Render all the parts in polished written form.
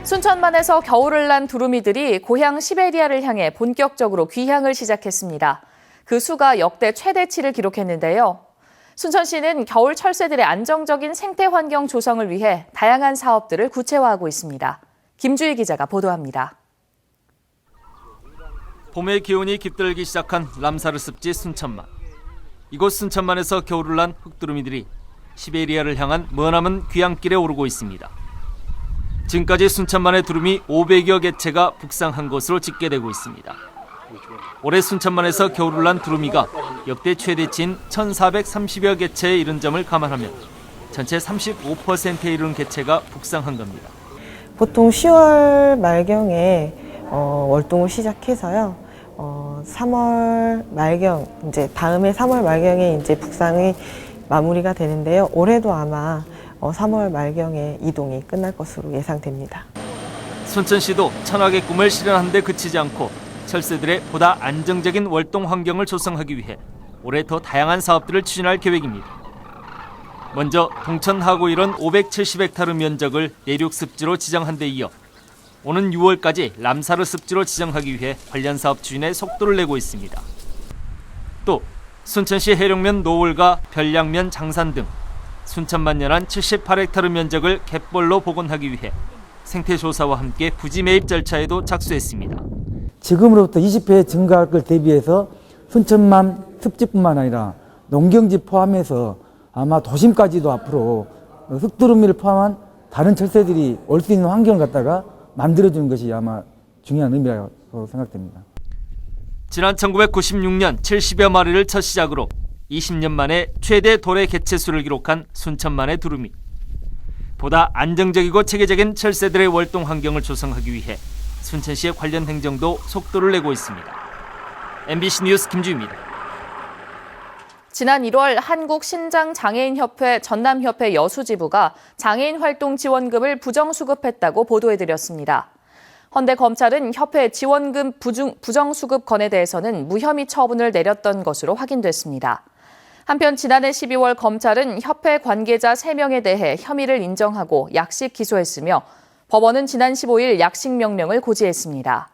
순천만에서 겨울을 난 두루미들이 고향 시베리아를 향해 본격적으로 귀향을 시작했습니다. 그 수가 역대 최대치를 기록했는데요. 순천시는 겨울 철새들의 안정적인 생태 환경 조성을 위해 다양한 사업들을 구체화하고 있습니다. 김주희 기자가 보도합니다. 봄의 기온이 깃들기 시작한 람사르 습지 순천만. 이곳 순천만에서 겨울을 난 흑두루미들이 시베리아를 향한 머나먼 귀향길에 오르고 있습니다. 지금까지 순천만의 두루미 500여 개체가 북상한 것으로 집계되고 있습니다. 올해 순천만에서 겨울을 난 두루미가 역대 최대치인 1,430여 개체에 이른 점을 감안하면 전체 35%에 이른 개체가 북상한 겁니다. 보통 10월 말경에 월동을 시작해서요. 3월 말경, 이제 다음에 3월 말경에 이제 북상이 마무리가 되는데요. 올해도 아마 3월 말경에 이동이 끝날 것으로 예상됩니다. 순천시도 천학의 꿈을 실현하는 데 그치지 않고 철새들의 보다 안정적인 월동 환경을 조성하기 위해 올해 더 다양한 사업들을 추진할 계획입니다. 먼저 동천 하구 일원 570헥타르 면적을 내륙 습지로 지정한 데 이어 오는 6월까지 람사르 습지로 지정하기 위해 관련 사업 추진에 속도를 내고 있습니다. 또 순천시 해룡면 노을과 별량면 장산 등 순천만 연안 78헥타르 면적을 갯벌로 복원하기 위해 생태조사와 함께 부지 매입 절차에도 착수했습니다. 지금으로부터 20회 증가할 걸 대비해서 순천만 습지뿐만 아니라 농경지 포함해서 아마 도심까지도 앞으로 흑두루미를 포함한 다른 철새들이 올 수 있는 환경을 갖다가 만들어주는 것이 아마 중요한 의미라고 생각됩니다. 지난 1996년 70여 마리를 첫 시작으로 20년 만에 최대 도래 개체수를 기록한 순천만의 두루미. 보다 안정적이고 체계적인 철새들의 월동 환경을 조성하기 위해 순천시의 관련 행정도 속도를 내고 있습니다. MBC 뉴스 김주희입니다. 지난 1월 한국신장장애인협회 전남협회 여수지부가 장애인 활동 지원금을 부정수급했다고 보도해드렸습니다. 헌데 검찰은 협회 지원금 부정수급 건에 대해서는 무혐의 처분을 내렸던 것으로 확인됐습니다. 한편 지난해 12월 검찰은 협회 관계자 3명에 대해 혐의를 인정하고 약식 기소했으며 법원은 지난 15일 약식 명령을 고지했습니다.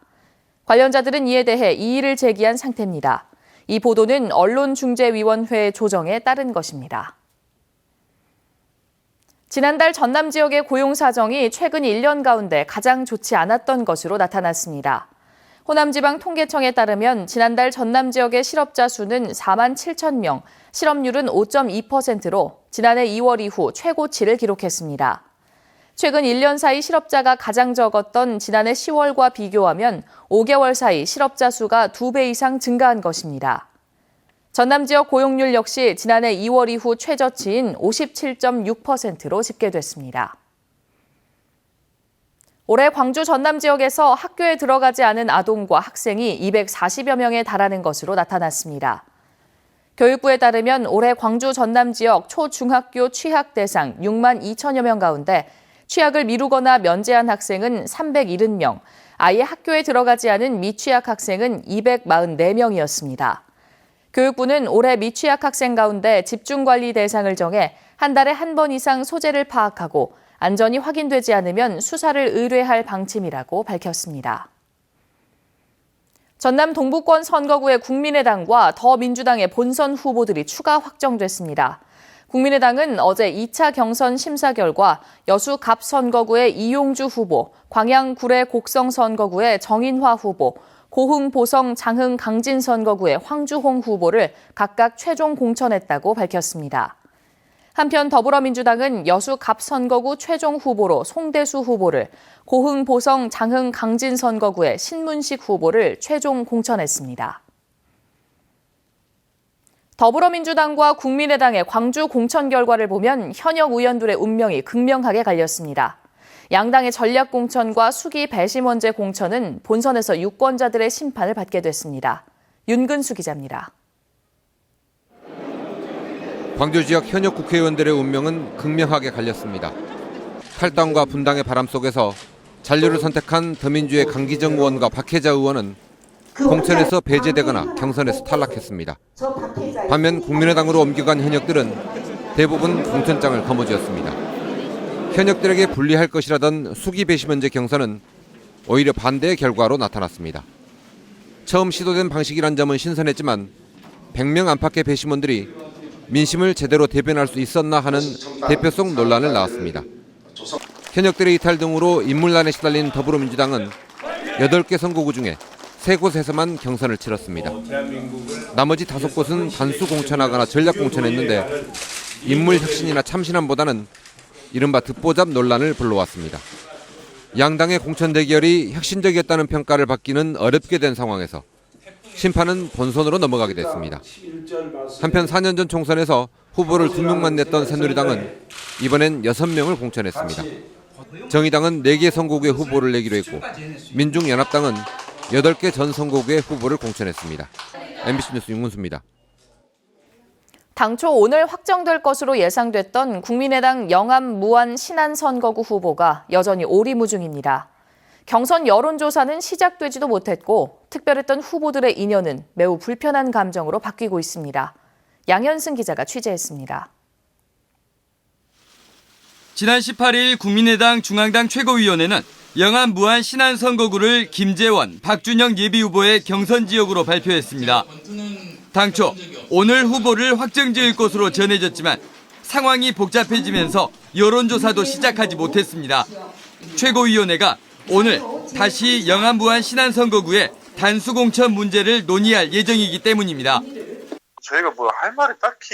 관련자들은 이에 대해 이의를 제기한 상태입니다. 이 보도는 언론중재위원회 조정에 따른 것입니다. 지난달 전남 지역의 고용 사정이 최근 1년 가운데 가장 좋지 않았던 것으로 나타났습니다. 호남지방통계청에 따르면 지난달 전남 지역의 실업자 수는 4만 7천 명, 실업률은 5.2%로 지난해 2월 이후 최고치를 기록했습니다. 최근 1년 사이 실업자가 가장 적었던 지난해 10월과 비교하면 5개월 사이 실업자 수가 2배 이상 증가한 것입니다. 전남 지역 고용률 역시 지난해 2월 이후 최저치인 57.6%로 집계됐습니다. 올해 광주 전남 지역에서 학교에 들어가지 않은 아동과 학생이 240여 명에 달하는 것으로 나타났습니다. 교육부에 따르면 올해 광주 전남 지역 초중학교 취학 대상 6만 2천여 명 가운데 취학을 미루거나 면제한 학생은 370명, 아예 학교에 들어가지 않은 미취학 학생은 244명이었습니다. 교육부는 올해 미취학 학생 가운데 집중관리 대상을 정해 한 달에 한 번 이상 소재를 파악하고 안전이 확인되지 않으면 수사를 의뢰할 방침이라고 밝혔습니다. 전남 동부권 선거구의 국민의당과 더민주당의 본선 후보들이 추가 확정됐습니다. 국민의당은 어제 2차 경선 심사 결과 여수 갑 선거구의 이용주 후보, 광양 구례 곡성 선거구의 정인화 후보, 고흥 보성 장흥 강진 선거구의 황주홍 후보를 각각 최종 공천했다고 밝혔습니다. 한편 더불어민주당은 여수 갑 선거구 최종 후보로 송대수 후보를, 고흥 보성 장흥 강진 선거구의 신문식 후보를 최종 공천했습니다. 더불어민주당과 국민의당의 광주 공천 결과를 보면 현역 의원들의 운명이 극명하게 갈렸습니다. 양당의 전략 공천과 수기 배심원제 공천은 본선에서 유권자들의 심판을 받게 됐습니다. 윤근수 기자입니다. 광주 지역 현역 국회의원들의 운명은 극명하게 갈렸습니다. 탈당과 분당의 바람 속에서 잔류를 선택한 더민주의 강기정 의원과 박혜자 의원은 공천에서 배제되거나 경선에서 탈락했습니다. 반면 국민의당으로 옮겨간 현역들은 대부분 공천장을 거머쥐었습니다. 현역들에게 불리할 것이라던 수기 배심원제 경선은 오히려 반대의 결과로 나타났습니다. 처음 시도된 방식이란 점은 신선했지만 100명 안팎의 배심원들이 민심을 제대로 대변할 수 있었나 하는 대표성 논란을 낳았습니다. 현역들의 이탈 등으로 인물난에 시달린 더불어민주당은 8개 선거구 중에 3곳에서만 경선을 치렀습니다. 나머지 5곳은 단수 공천하거나 전략 공천했는데 인물 혁신이나 참신함보다는 이른바 듣보잡 논란을 불러왔습니다. 양당의 공천 대결이 혁신적이었다는 평가를 받기는 어렵게 된 상황에서 심판은 본선으로 넘어가게 됐습니다. 한편 4년 전 총선에서 후보를 2명만 냈던 새누리당은 이번엔 6명을 공천했습니다. 정의당은 4개 선거구의 후보를 내기로 했고 민중연합당은 8개 전 선거구의 후보를 공천했습니다. MBC 뉴스 윤문수입니다. 당초 오늘 확정될 것으로 예상됐던 국민의당 영암 무안 신안 선거구 후보가 여전히 오리무중입니다. 경선 여론조사는 시작되지도 못했고 특별했던 후보들의 인연은 매우 불편한 감정으로 바뀌고 있습니다. 양현승 기자가 취재했습니다. 지난 18일 국민의당 중앙당 최고위원회는 영암 무안 신안 선거구를 김재원, 박준영 예비후보의 경선 지역으로 발표했습니다. 당초 오늘 후보를 확정지을 것으로 전해졌지만 상황이 복잡해지면서 여론조사도 시작하지 못했습니다. 최고위원회가 오늘 다시 영암 무안 신안 선거구의 단수 공천 문제를 논의할 예정이기 때문입니다. 저희가 뭐 할 말이 딱히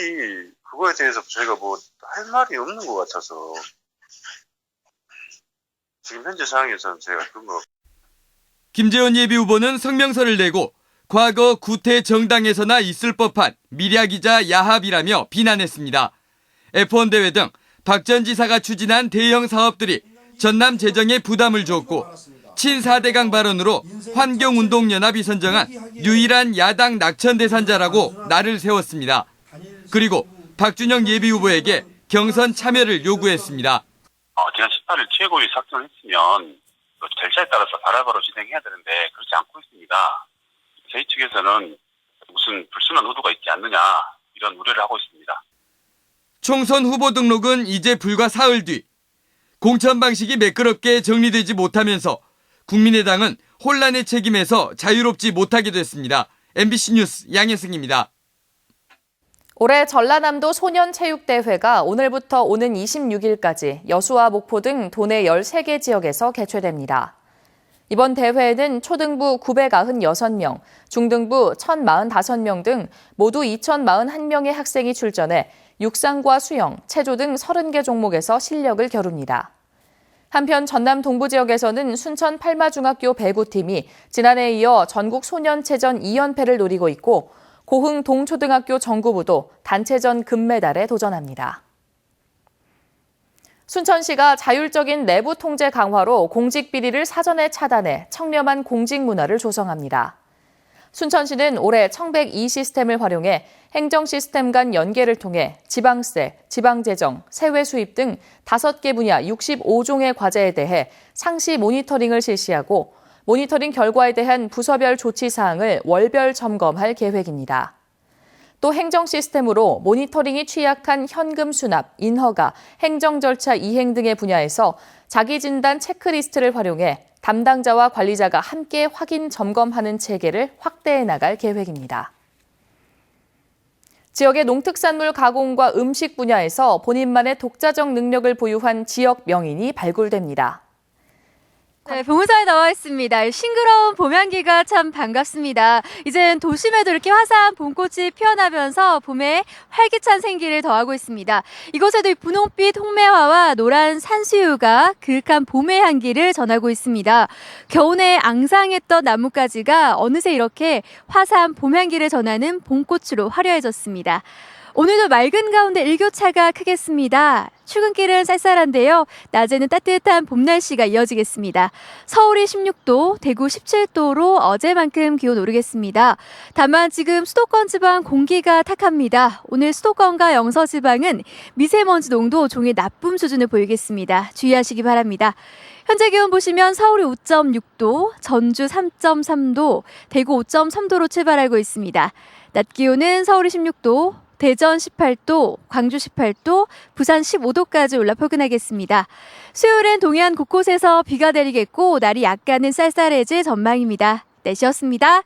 그거에 대해서 저희가 뭐 할 말이 없는 것 같아서 지금 현재 상황에서는 제가 그런 거. 김재원 예비후보는 성명서를 내고 과거 구태 정당에서나 있을 법한 미략이자 야합이라며 비난했습니다. F1 대회 등 박 전 지사가 추진한 대형 사업들이 전남 재정에 부담을 줬고 친사대강 발언으로 환경운동연합이 선정한 유일한 야당 낙천 대상자라고 날을 세웠습니다. 그리고 박준영 예비후보에게 경선 참여를 요구했습니다. 지난 18일 최고위 작성을 했으면 절차에 따라서 바로바로 진행해야 되는데 그렇지 않고 있습니다. 저희 측에서는 무슨 불순한 의도가 있지 않느냐 이런 우려를 하고 있습니다. 총선 후보 등록은 이제 불과 사흘 뒤. 공천 방식이 매끄럽게 정리되지 못하면서 국민의당은 혼란의 책임에서 자유롭지 못하게 됐습니다. MBC 뉴스 양혜승입니다. 올해 전라남도 소년체육대회가 오늘부터 오는 26일까지 여수와 목포 등 도내 13개 지역에서 개최됩니다. 이번 대회에는 초등부 996명, 중등부 1045명 등 모두 2041명의 학생이 출전해 육상과 수영, 체조 등 30개 종목에서 실력을 겨룹니다. 한편 전남 동부 지역에서는 순천 팔마중학교 배구팀이 지난해에 이어 전국 소년체전 2연패를 노리고 있고 고흥 동초등학교 정구부도 단체전 금메달에 도전합니다. 순천시가 자율적인 내부 통제 강화로 공직 비리를 사전에 차단해 청렴한 공직 문화를 조성합니다. 순천시는 올해 청백 E 시스템을 활용해 행정 시스템 간 연계를 통해 지방세, 지방재정, 세외 수입 등 5개 분야 65종의 과제에 대해 상시 모니터링을 실시하고 모니터링 결과에 대한 부서별 조치 사항을 월별 점검할 계획입니다. 또 행정 시스템으로 모니터링이 취약한 현금 수납, 인허가, 행정 절차 이행 등의 분야에서 자기 진단 체크리스트를 활용해 담당자와 관리자가 함께 확인 점검하는 체계를 확대해 나갈 계획입니다. 지역의 농특산물 가공과 음식 분야에서 본인만의 독자적 능력을 보유한 지역 명인이 발굴됩니다. 네, 봉우사에 나와 있습니다. 싱그러운 봄 향기가 참 반갑습니다. 이젠 도심에도 이렇게 화사한 봄꽃이 피어나면서 봄에 활기찬 생기를 더하고 있습니다. 이곳에도 분홍빛 홍매화와 노란 산수유가 그윽한 봄의 향기를 전하고 있습니다. 겨우내 앙상했던 나뭇가지가 어느새 이렇게 화사한 봄 향기를 전하는 봄꽃으로 화려해졌습니다. 오늘도 맑은 가운데 일교차가 크겠습니다. 출근길은 쌀쌀한데요. 낮에는 따뜻한 봄 날씨가 이어지겠습니다. 서울이 16도, 대구 17도로 어제만큼 기온 오르겠습니다. 다만 지금 수도권 지방 공기가 탁합니다. 오늘 수도권과 영서 지방은 미세먼지 농도 종일 나쁨 수준을 보이겠습니다. 주의하시기 바랍니다. 현재 기온 보시면 서울이 5.6도, 전주 3.3도, 대구 5.3도로 출발하고 있습니다. 낮 기온은 서울이 16도, 대전 18도, 광주 18도, 부산 15도까지 올라 포근하겠습니다. 수요일엔 동해안 곳곳에서 비가 내리겠고 날이 약간은 쌀쌀해질 전망입니다. 날씨였습니다.